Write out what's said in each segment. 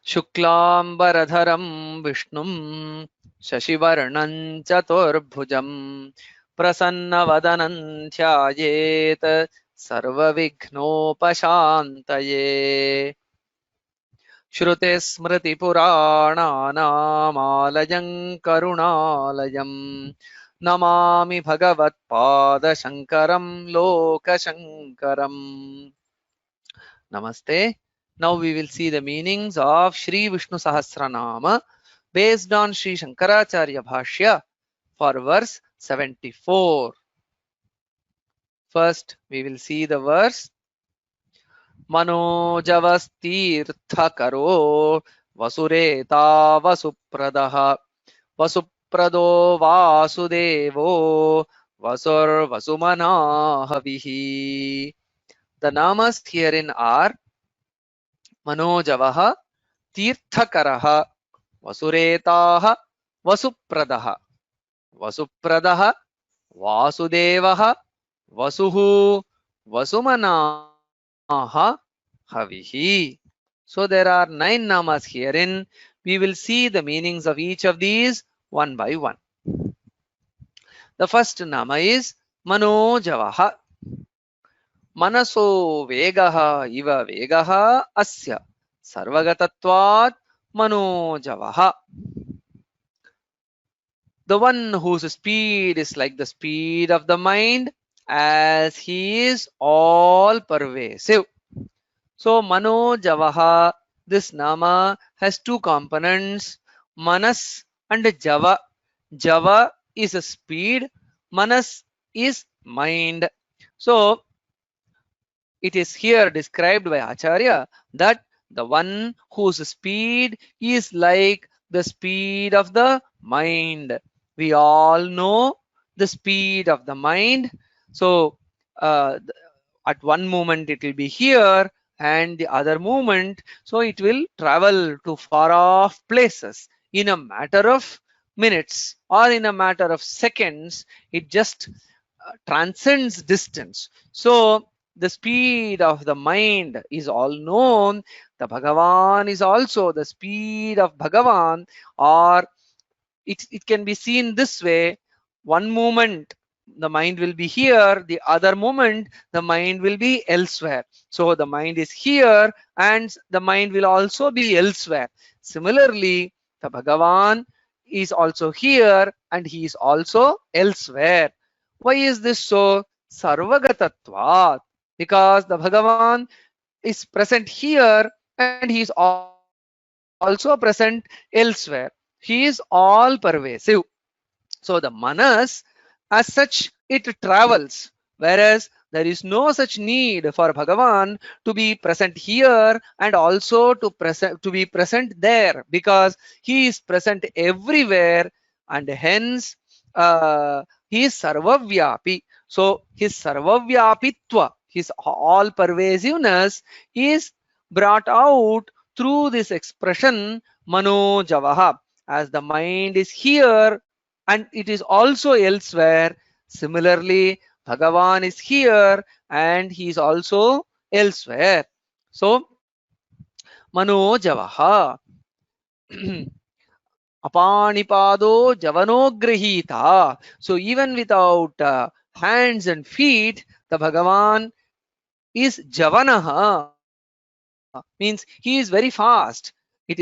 शुक्लांबरधरं विष्णुं शशिवर्णं चतुर्भुजं प्रसन्नवदनं ध्यायेत् सर्वविघ्नोपशान्तये। श्रुतिस्मृतिपुराणानामालयं करुणालयं Namami भगवत्पादशङ्करं लोकशङ्करम्। Namaste. Now we will see the meanings of Shri Vishnu Sahasranama based on Shri Shankaracharya Bhashya for verse 74. First, we will see the verse. Manojavastirthakaro vasureta vasupradaha vasuprado vasudevo vasur vasumanahavihi. The namas herein are Manojavaha Tirthakaraha Vasuretaha Vasupradaha Vasupradaha Vasudevaha Vasuhu Vasumanaha Havihi. So there are 9 namas herein. We will see the meanings of each of these one by one. The first nama is Manojavaha. Manaso Vegaha Iva Vegaha Asya Sarvagatatvat Manojavaha. The one whose speed is like the speed of the mind, as he is all pervasive. So Manojavaha, this nama has two components, Manas and Java. Java is a speed, Manas is mind. So it is here described by Acharya that the one whose speed is like the speed of the mind. We all know the speed of the mind. So at one moment it will be here and the other moment, so it will travel to far off places in a matter of minutes or in a matter of seconds. It just transcends distance. So the speed of the mind is all known. The Bhagavan is also the speed of Bhagavan, or it can be seen this way. One moment the mind will be here, the other moment the mind will be elsewhere. So the mind is here and the mind will also be elsewhere. Similarly, the Bhagavan is also here and he is also elsewhere. Why is this so? Sarvagatatvat. Because the Bhagavan is present here and he is also present elsewhere. He is all pervasive. So the manas, as such, it travels, whereas there is no such need for Bhagavan to be present here and also to be present there, because he is present everywhere, and hence he is sarvavyapi. So his sarvavyapitva, his all pervasiveness, is brought out through this expression manojavaha. As the mind is here and it is also elsewhere, similarly Bhagavan is here and he is also elsewhere. So manojavaha apanipado javanograhita. So even without hands and feet, the Bhagavan is javanaha, means he is very fast. It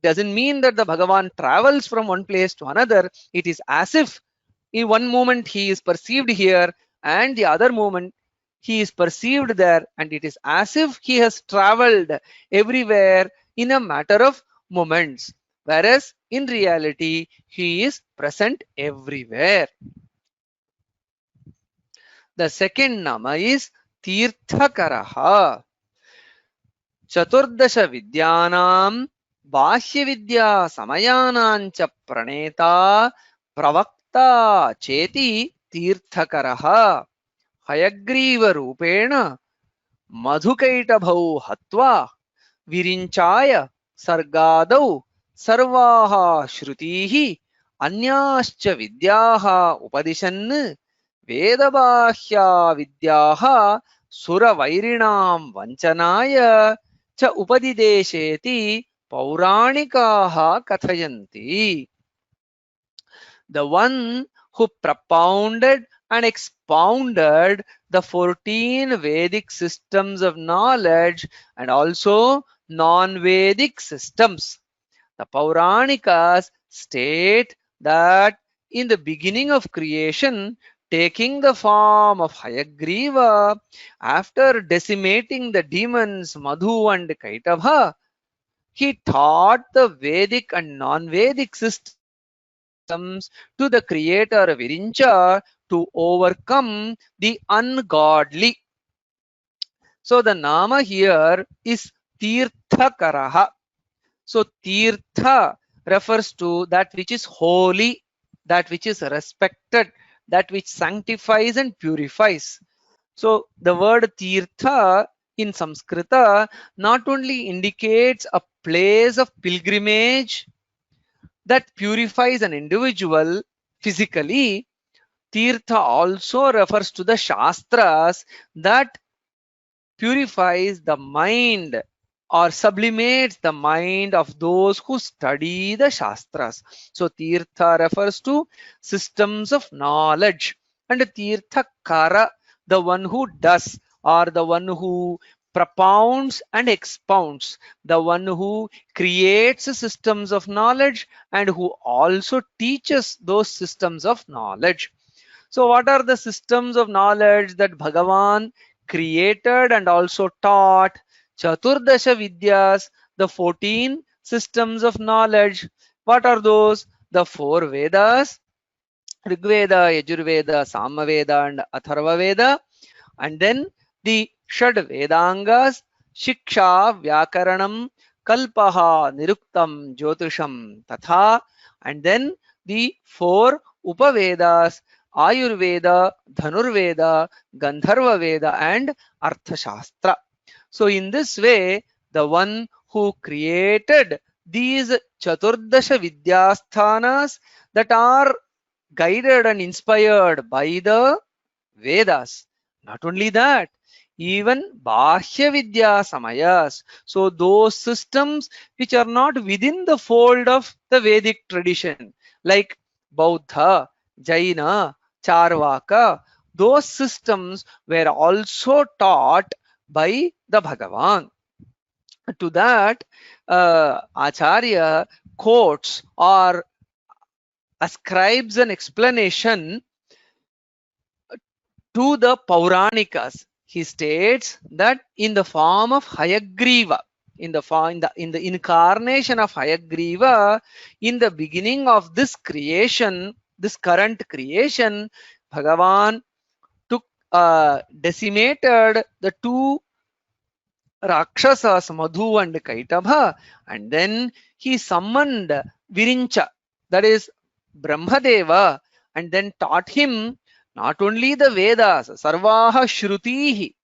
doesn't mean that the Bhagavan travels from one place to another. It is as if in one moment he is perceived here and the other moment he is perceived there, and it is as if he has traveled everywhere in a matter of moments, whereas in reality he is present everywhere. The second nama is Tirthakaraha. चतुर्दश विद्यानां बाह्य विद्या समयानांच प्रणेता प्रवक्ता चेति तीर्थकरः हयग्रीव रूपेण मधुकैटभौ हत्वा विरिञ्चाय सर्गादौ सर्वाः श्रुतीः अन्याश्च विद्याः उपदिशन् वेदबाह्या विद्याः सुरवैरिणां वञ्चनाय च उपदिदेशेति Pauranikaha kathayanti. The one who propounded and expounded the 14 Vedic systems of knowledge and also non-Vedic systems. The Pauranikas state that in the beginning of creation, taking the form of Hayagriva, after decimating the demons Madhu and Kaitava, he taught the Vedic and non-Vedic systems to the creator Virincha to overcome the ungodly. So the Nama here is Tirthakaraha. So Tirtha refers to that which is holy, that which is respected, that which sanctifies and purifies. So the word Tirtha in Sanskrita not only indicates a place of pilgrimage that purifies an individual physically, Tirtha also refers to the Shastras that purifies the mind or sublimates the mind of those who study the Shastras. So Tirtha refers to systems of knowledge, and Tirthakara, the one who does or the one who propounds and expounds, the one who creates systems of knowledge and who also teaches those systems of knowledge. So what are the systems of knowledge that Bhagavan created and also taught? Chaturdasha Vidyas, the 14 systems of knowledge. What are those? The 4 Vedas, Rigveda, Yajurveda, Samaveda and Atharva Veda. And then the Shad Vedangas, Shiksha, Vyakaranam, Kalpaha, Niruktam, Jyotisham, Tatha. And then the 4 Upavedas, Ayurveda, Dhanurveda, Gandharva Veda and Arthashastra. So in this way, the one who created these Chaturdasha Vidyasthanas that are guided and inspired by the Vedas. Not only that, even Bahya Vidya Samayas. So those systems which are not within the fold of the Vedic tradition, like Bauddha, Jaina, Charvaka, those systems were also taught by the Bhagavan. To that, Acharya quotes or ascribes an explanation to the Pauranikas. He states that in the form of Hayagriva, in the incarnation of Hayagriva, in the beginning of this creation, this current creation, Bhagavan took decimated the 2 Rakshasas, Madhu and Kaitabha, and then he summoned Virincha, that is Brahmadeva, and then taught him not only the Vedas, Sarvaha Shrutihi,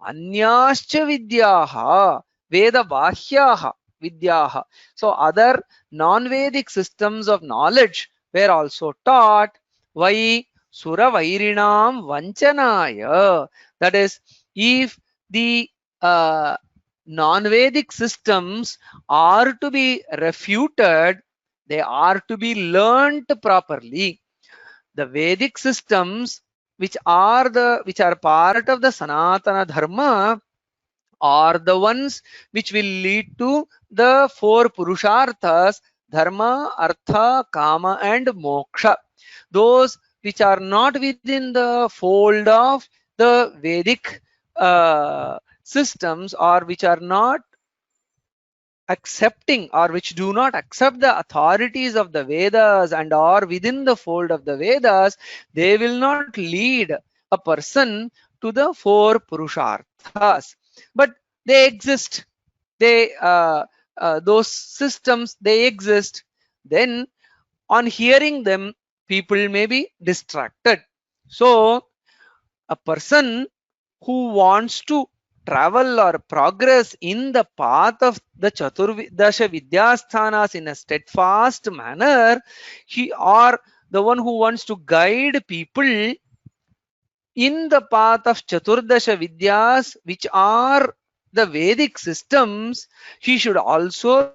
Anyascha Vidyaha, Veda Bahyaha Vidyaha. So other non-Vedic systems of knowledge were also taught. Why? Sura Vairinam Vanchanaya. That is, if the non-Vedic systems are to be refuted, they are to be learnt properly. The Vedic systems which are part of the Sanatana Dharma are the ones which will lead to the 4 Purusharthas: Dharma, Artha, Kama and Moksha. Those which are not within the fold of the Vedic systems, or which are not accepting or which do not accept the authorities of the Vedas and are within the fold of the Vedas, they will not lead a person to the 4 Purusharthas. But they exist. Those systems, they exist. Then on hearing them, people may be distracted. So a person who wants to travel or progress in the path of the Chaturdasha Vidyasthanas in a steadfast manner, he or the one who wants to guide people in the path of Chaturdasha Vidyas, which are the Vedic systems, he should also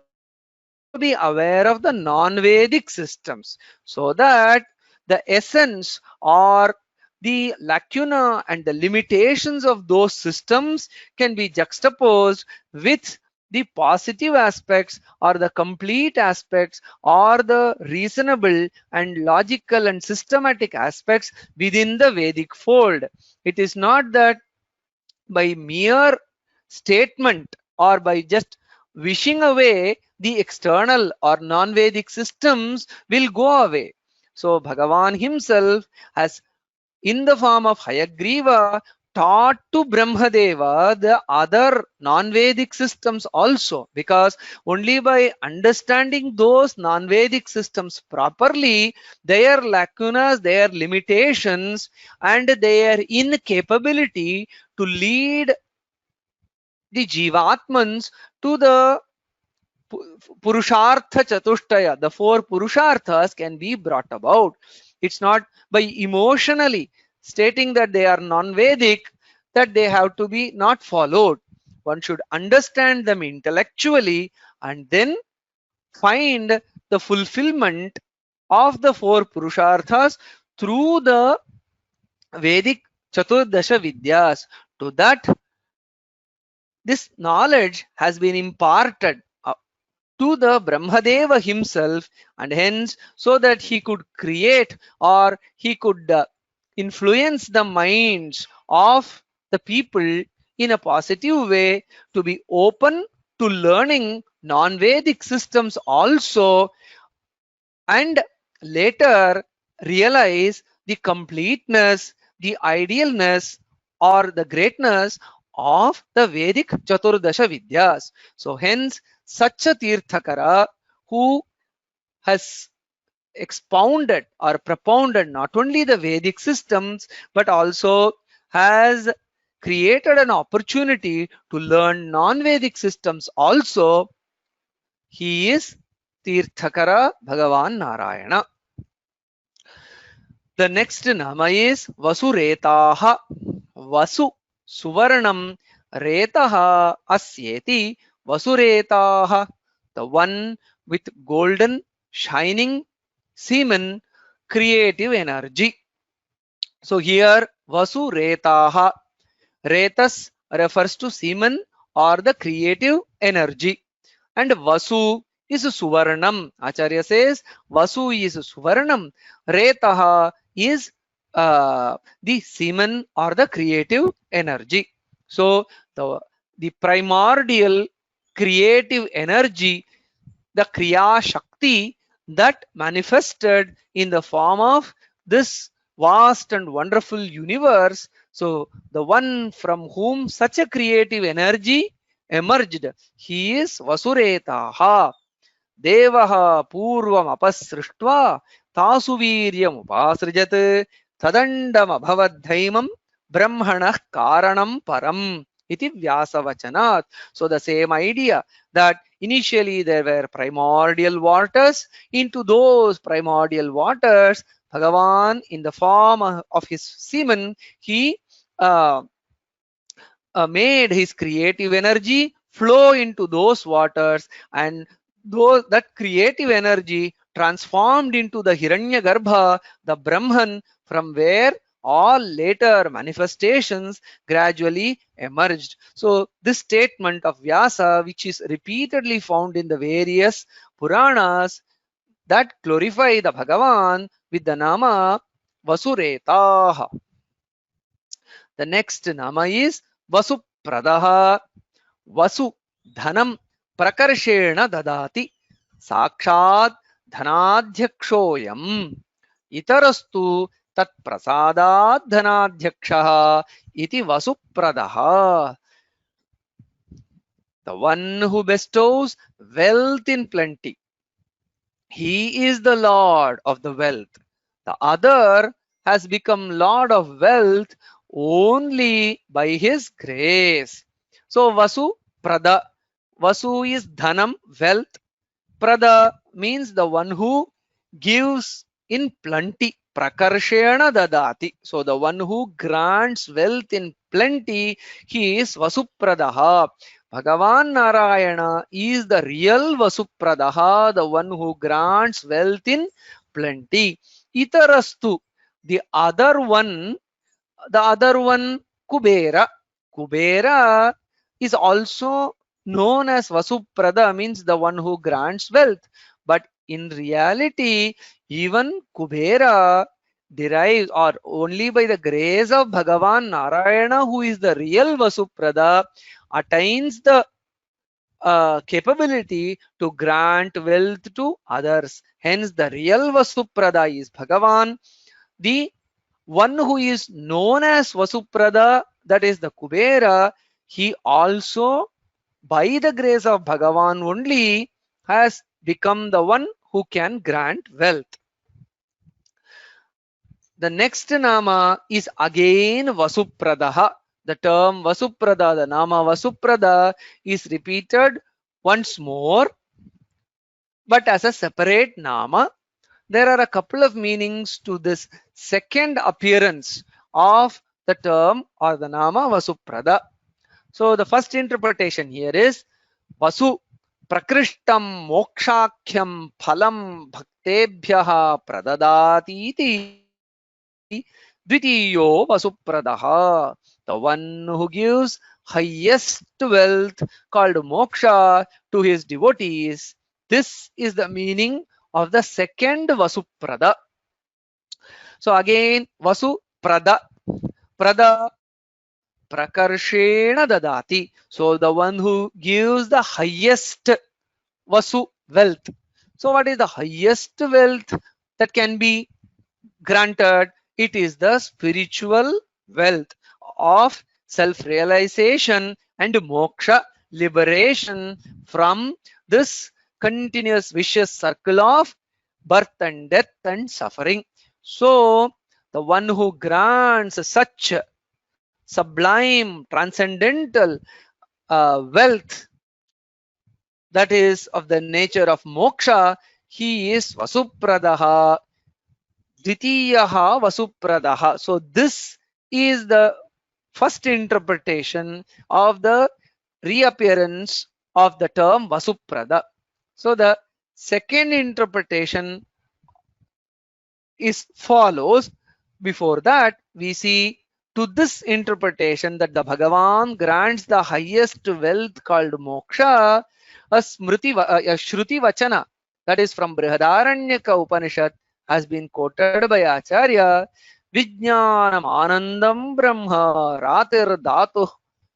be aware of the non-Vedic systems so that the essence or the lacuna and the limitations of those systems can be juxtaposed with the positive aspects or the complete aspects or the reasonable and logical and systematic aspects within the Vedic fold. It is not that by mere statement or by just wishing away the external or non-Vedic systems will go away. So Bhagavan himself has, in the form of Hayagriva, taught to Brahmadeva the other non-Vedic systems also, because only by understanding those non-Vedic systems properly, their lacunas, their limitations, and their incapability to lead the Jivatmans to the Purushartha Chatushtaya, the four Purusharthas can be brought about. It's not by emotionally stating that they are non-Vedic that they have to be not followed. One should understand them intellectually and then find the fulfillment of the four Purusharthas through the Vedic Chaturdasha Vidyas. To that, this knowledge has been imparted to the Brahmadeva himself, and hence so that he could create or he could influence the minds of the people in a positive way to be open to learning non-Vedic systems also, and later realize the completeness, the idealness, or the greatness of the Vedic Chaturdasha Vidyas. So hence such a Tirthakara who has expounded or propounded not only the Vedic systems but also has created an opportunity to learn non-Vedic systems also. He is Tirthakara Bhagavan Narayana. The next nama is Vasuretaha. Vasu Suvarnam Retaha Asyeti Vasuretaha. The one with golden shining semen creative energy. So here Vasuretaha. Retas refers to semen or the creative energy. And Vasu is Suvarnam. Acharya says Vasu is Suvarnam. Retaha is the semen or the creative energy. So the primordial creative energy, the Kriya Shakti that manifested in the form of this vast and wonderful universe. So the one from whom such a creative energy emerged, he is Vasuretaha. Devaha Purvam Apasrishtva Tasu Viryam Upasrijat Tadandam Abhavadhaimam Brahmanah Karanam Param iti Vyasavachanat. So the same idea that initially there were primordial waters, into those primordial waters Bhagavan in the form of his semen, he uh, made his creative energy flow into those waters, and that creative energy transformed into the Hiranyagarbha, the Brahman, from where all later manifestations gradually emerged. So this statement of Vyasa, which is repeatedly found in the various Puranas, that glorify the Bhagavan with the nama Vasuretaha. The next nama is Vasupradaha. Vasu Dhanam Prakarshena Dadati Sakshat Dhanadhyakshoyam Itarastu Tat Prasadat Dhanadhyakshaha iti Vasupradaha. The one who bestows wealth in plenty. He is the Lord of the wealth. The other has become Lord of wealth only by his grace. So Vasu Prada. Vasu is Dhanam, wealth. Prada means the one who gives in plenty. Prakarshena Dadati. So the one who grants wealth in plenty, he is Vasupradaha. Bhagavan Narayana is the real Vasupradaha, the one who grants wealth in plenty. Itarastu, the other one, Kubera. Kubera is also known as Vasuprada, means the one who grants wealth. But in reality, even Kubera derives, or only by the grace of Bhagavan Narayana, who is the real Vasuprada, attains the capability to grant wealth to others. Hence, the real Vasuprada is Bhagavan. The one who is known as Vasuprada, that is the Kubera, he also, by the grace of Bhagavan only, has become the one who can grant wealth. The next nama is again Vasupradaha. The term Vasuprada, the nama Vasuprada, is repeated once more, but as a separate nama. There are a couple of meanings to this second appearance of the term or the nama Vasuprada. So the first interpretation here is Vasu Prakrishtam Mokshakhyam Phalam Bhaktebhyaha Pradadati iti Dvitiyo Vasupradaha. The one who gives highest wealth called moksha to his devotees. This is the meaning of the second Vasuprada. So again, Vasuprada. Prada Prakarshena Dadati. So the one who gives the highest Vasu wealth. So what is the highest wealth that can be granted? It is the spiritual wealth of self-realization and moksha, liberation from this continuous vicious circle of birth and death and suffering. So the one who grants such sublime transcendental wealth that is of the nature of moksha, he is Vasupradaha. Dvitiyaha Vasupradaha. So this is the first interpretation of the reappearance of the term Vasuprada. So the second interpretation is follows. Before that, we see to this interpretation that the Bhagavan grants the highest wealth called moksha, a Shruti Vachana, that is from Brihadaranyaka Upanishad, has been quoted by Acharya. Vijnanam Anandam Brahma Ratir Dhatu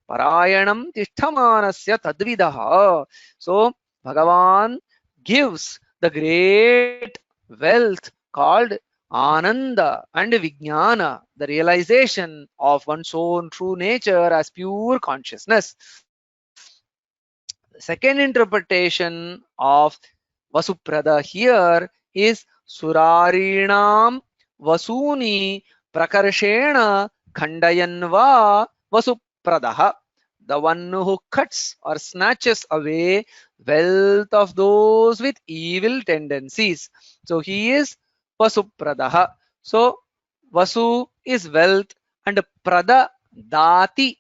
Parayanam Tishtamanasya Tadvidaha. So Bhagavan gives the great wealth called Ananda and Vijnana, the realization of one's own true nature as pure consciousness. The second interpretation of Vasuprada here is Surarinam Vasuni Prakarshena Khandayanva Vasupradaha. The one who cuts or snatches away wealth of those with evil tendencies. So he is Vasupradaha. So Vasu is wealth and Prada Dati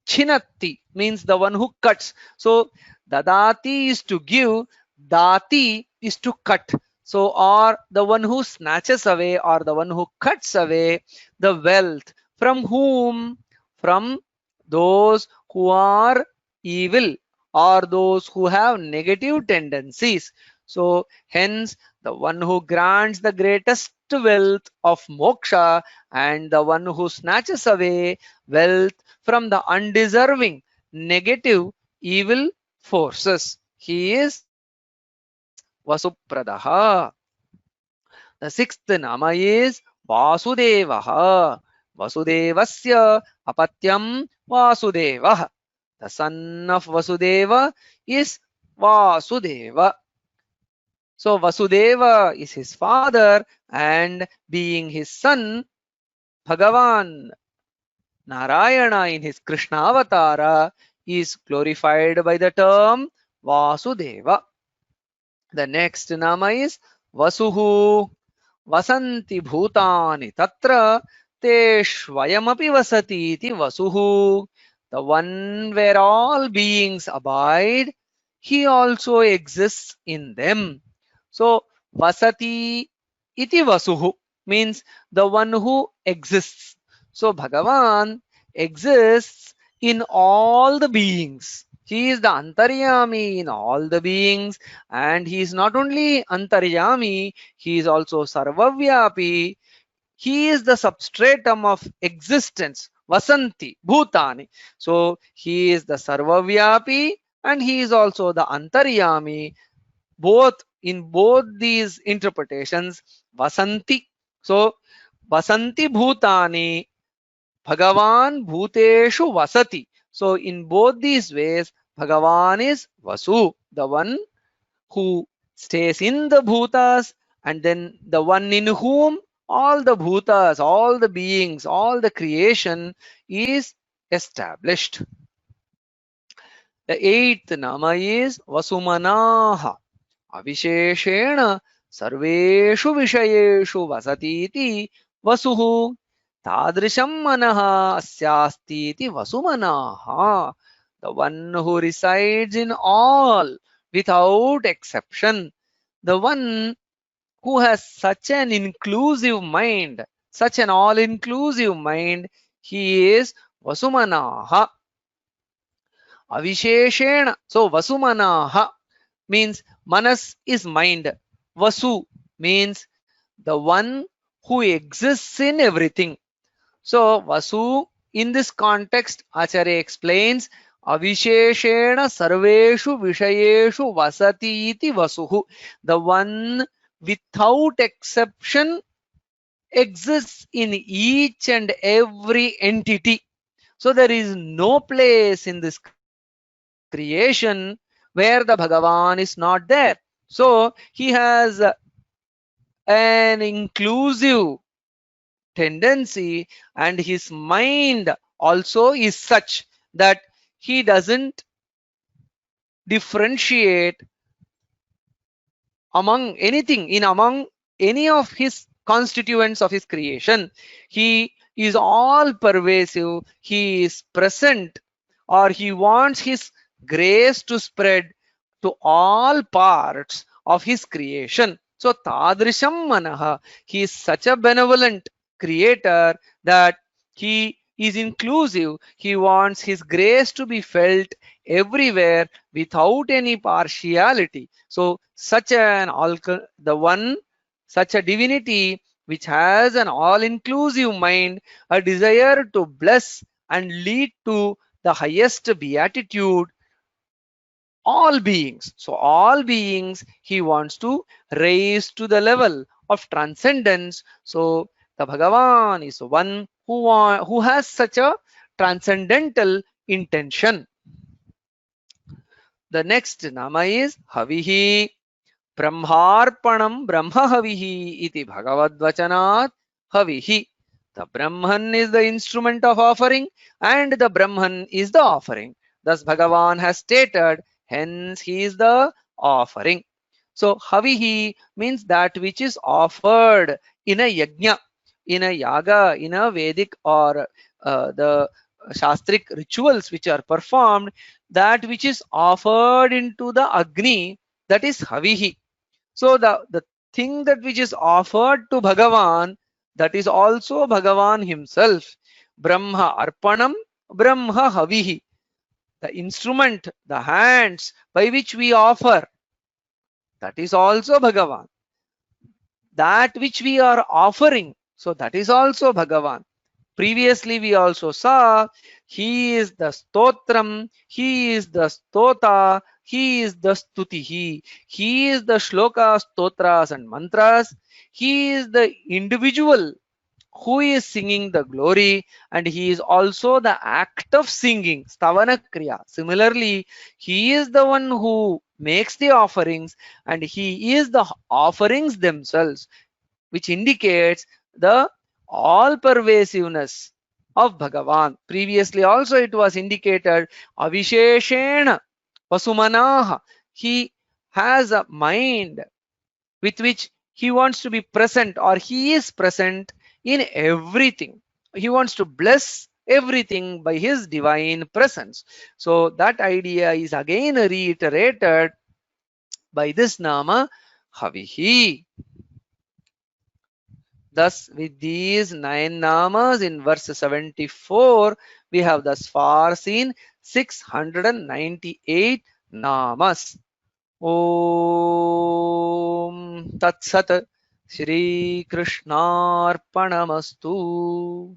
Chinatti means the one who cuts. So Dadati is to give, Dati is to cut. So or the one who snatches away or the one who cuts away the wealth. From whom? From those who are evil or those who have negative tendencies. So hence the one who grants the greatest wealth of moksha and the one who snatches away wealth from the undeserving negative evil forces. He is Vasupradaha. The sixth nama is Vasudevaha. Vasudevasya apatyam Vasudevah. The son of Vasudeva is Vasudeva. So Vasudeva is his father, and being his son, Bhagavan Narayana in his Krishna Avatara is glorified by the term Vasudeva. The next nama is Vasuhu. Vasanti Bhutani Tatra Te Shvayamapi Vasati iti Vasuhu. the one where all beings abide, he also exists in them. So vasati iti vasuhu means the one who exists. So Bhagavan exists in all the beings. He is the Antaryami in all the beings, and he is not only Antaryami, he is also Sarvavyapi. He is the substratum of existence, Vasanti, Bhutani. So he is the Sarvavyapi and he is also the Antaryami. Both in both these interpretations, Vasanti. So Vasanti Bhutani, Bhagavan Bhuteshu Vasati. So in both these ways, Bhagavan is Vasu, the one who stays in the bhutas, and then the one in whom all the bhutas, all the beings, all the creation is established. The eighth nama is Vasumanaha. Avisheshena sarveshu vishayeshu vasatiti vasuhu. Tadrisham manaha asyastiti vasumanaha. The one who resides in all without exception. The one who has such an inclusive mind, such an all-inclusive mind, he is Vasumanaha. Avisheshena. So Vasumanaha means Manas is mind. Vasu means the one who exists in everything. So Vasu in this context, Acharya explains Avisheshena sarveshu vishayeshu vasati iti vasuhu. The one without exception exists in each and every entity. So there is no place in this creation where the Bhagavan is not there. So he has an inclusive tendency, and his mind also is such that he doesn't differentiate among anything, in among any of his constituents of his creation. He is all pervasive, he is present, or he wants his grace to spread to all parts of his creation. So Tadrisham Manaha, he is such a benevolent creator that he is inclusive. He wants his grace to be felt everywhere without any partiality. So such an the one, such a divinity which has an all-inclusive mind, a desire to bless and lead to the highest beatitude all beings. So all beings he wants to raise to the level of transcendence. So the Bhagavan is one who has such a transcendental intention. The next nama is Havihi. Brahmarpanam Brahmahavihi iti Bhagavad-vachanat Havihi. The Brahman is the instrument of offering and the Brahman is the offering. Thus Bhagavan has stated, hence he is the offering. So Havihi means that which is offered in a yajna, in a yaga, in a Vedic or the Shastric rituals which are performed, that which is offered into the Agni, that is Havihi. So the thing that which is offered to Bhagavan, that is also Bhagavan himself. Brahma Arpanam, Brahma Havihi. The instrument, the hands by which we offer, that is also Bhagavan. That which we are offering, so that is also Bhagavan. Previously we also saw he is the stotram, he is the stota, he is the stutihi, he is the shlokas, stotras and mantras, he is the individual who is singing the glory, and he is also the act of singing, stavana kriya. Similarly, he is the one who makes the offerings and he is the offerings themselves, which indicates the all pervasiveness of Bhagavan. Previously also it was indicated Avisheshena Vasumanaha. He has a mind with which he wants to be present, or he is present in everything. He wants to bless everything by his divine presence. So that idea is again reiterated by this nama Havihi. Thus, with these 9 namas in verse 74, we have thus far seen 698 namas. Om Tat Sat. Shri Krishnarpanamastu.